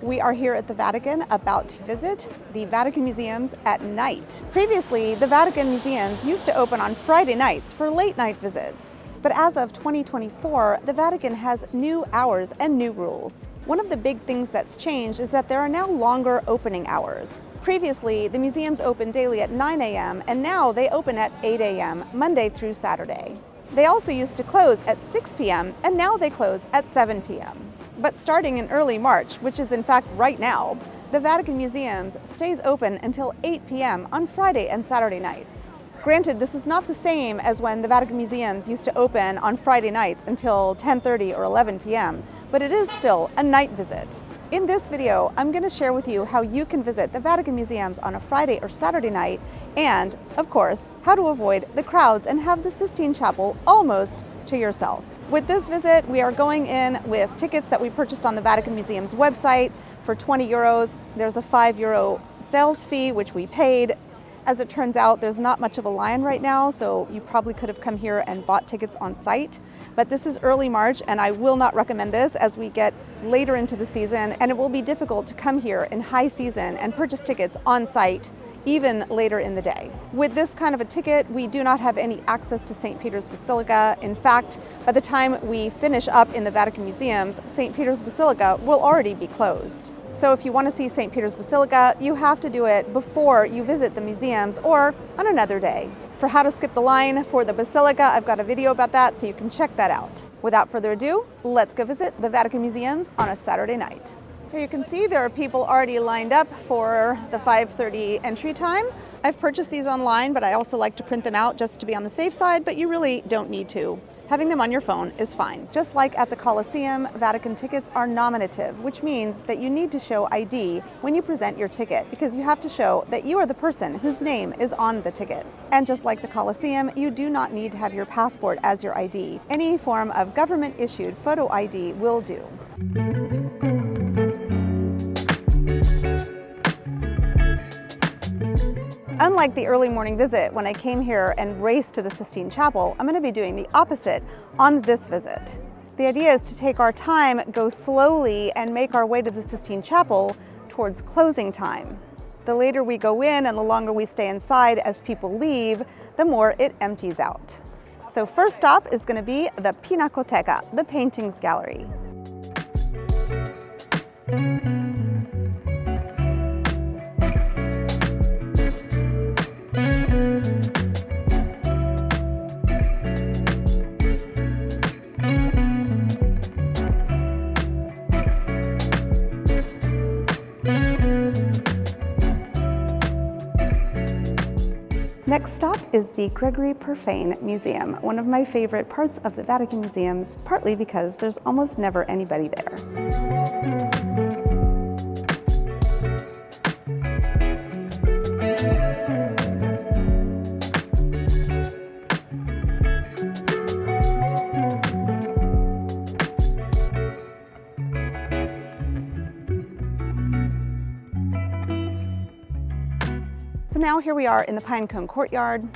We are here at the Vatican about to visit the Vatican Museums at night. Previously, the Vatican Museums used to open on Friday nights for late night visits. But as of 2024, the Vatican has new hours and new rules. One of the big things that's changed is that there are now longer opening hours. Previously, the museums opened daily at 9 a.m. and now they open at 8 a.m. Monday through Saturday. They also used to close at 6 p.m. and now they close at 7 p.m. But starting in early March, which is in fact right now, the Vatican Museums stays open until 8 p.m. on Friday and Saturday nights. Granted, this is not the same as when the Vatican Museums used to open on Friday nights until 10:30 or 11 p.m., but it is still a night visit. In this video, I'm going to share with you how you can visit the Vatican Museums on a Friday or Saturday night, and, of course, how to avoid the crowds and have the Sistine Chapel almost to yourself. With this visit, we are going in with tickets that we purchased on the Vatican Museum's website for 20 euros. There's a 5 euro sales fee, which we paid. As it turns out, there's not much of a line right now, so you probably could have come here and bought tickets on site. But this is early March, and I will not recommend this as we get later into the season, and it will be difficult to come here in high season and purchase tickets on site even later in the day. With this kind of a ticket, we do not have any access to St. Peter's Basilica. In fact, by the time we finish up in the Vatican Museums, St. Peter's Basilica will already be closed. So if you want to see St. Peter's Basilica, you have to do it before you visit the museums or on another day. For how to skip the line for the Basilica, I've got a video about that, so you can check that out. Without further ado, let's go visit the Vatican Museums on a Saturday night. Here you can see there are people already lined up for the 5:30 entry time. I've purchased these online, but I also like to print them out just to be on the safe side, but you really don't need to. Having them on your phone is fine. Just like at the Colosseum, Vatican tickets are nominative, which means that you need to show ID when you present your ticket, because you have to show that you are the person whose name is on the ticket. And just like the Colosseum, you do not need to have your passport as your ID. Any form of government-issued photo ID will do. Unlike the early morning visit when I came here and raced to the Sistine Chapel, I'm going to be doing the opposite on this visit. The idea is to take our time, go slowly, and make our way to the Sistine Chapel towards closing time. The later we go in and the longer we stay inside as people leave, the more it empties out. So first stop is going to be the Pinacoteca, the paintings gallery. Next stop is the Gregoriano Museum, one of my favorite parts of the Vatican Museums, partly because there's almost never anybody there. So now here we are in the Pinecone Courtyard.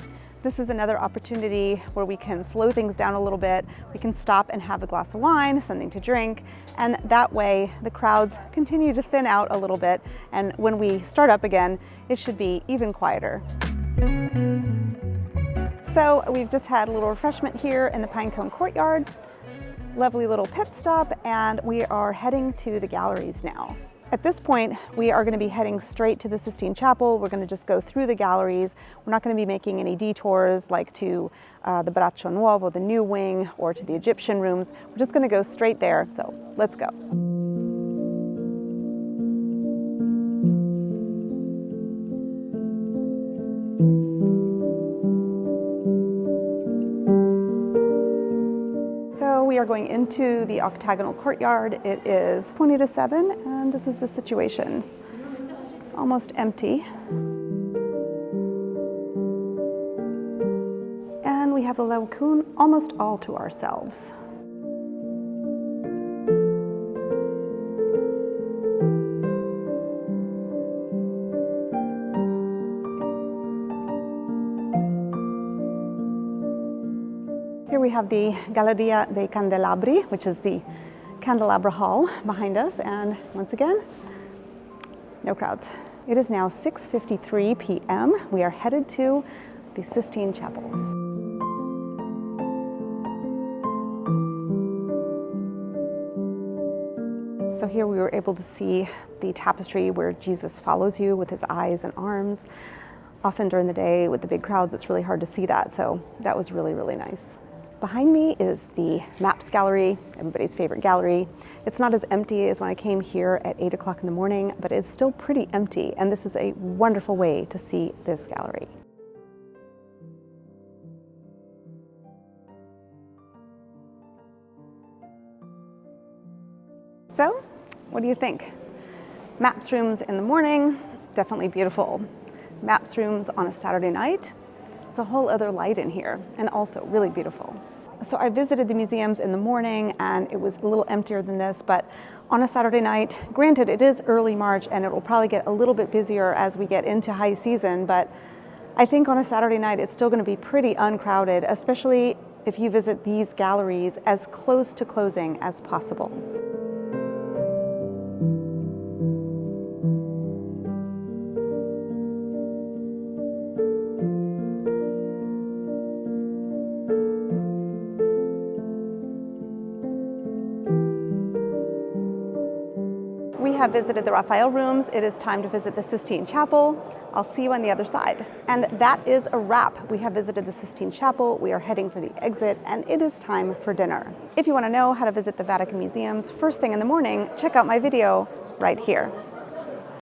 This is another opportunity where we can slow things down a little bit. We can stop and have a glass of wine, something to drink, and that way the crowds continue to thin out a little bit, and when we start up again, it should be even quieter. So we've just had a little refreshment here in the Pinecone Courtyard. Lovely little pit stop, and we are heading to the galleries now. At this point, we are going to be heading straight to the Sistine Chapel. We're going to just go through the galleries. We're not going to be making any detours like to the Braccio Nuovo, the new wing, or to the Egyptian rooms. We're just going to go straight there, so let's go. We are going into the octagonal courtyard. It is 20 to 7, and this is the situation. Almost empty. And we have the lagoon almost all to ourselves. Here we have the Galleria dei Candelabri, which is the Candelabra Hall behind us, and once again, No crowds. It is now 6:53 p.m. We are headed to the Sistine Chapel. So here we were able to see the tapestry where Jesus follows you with his eyes and arms. Often during the day with the big crowds, it's really hard to see that, so that was really, really nice. Behind me is the Maps Gallery, everybody's favorite gallery. It's not as empty as when I came here at 8 o'clock in the morning, but it's still pretty empty, and this is a wonderful way to see this gallery. So, what do you think? Maps rooms in the morning, definitely beautiful. Maps rooms on a Saturday night, it's a whole other light in here, and also really beautiful. So I visited the museums in the morning and it was a little emptier than this, but on a Saturday night, granted it is early March and it will probably get a little bit busier as we get into high season, but I think on a Saturday night it's still going to be pretty uncrowded, especially if you visit these galleries as close to closing as possible. We have visited the Raphael rooms. It is time to visit the Sistine Chapel. I'll see you on the other side. And that is a wrap. We have visited the Sistine Chapel. We are heading for the exit, and it is time for dinner. If you want to know how to visit the Vatican Museums first thing in the morning, check out my video right here.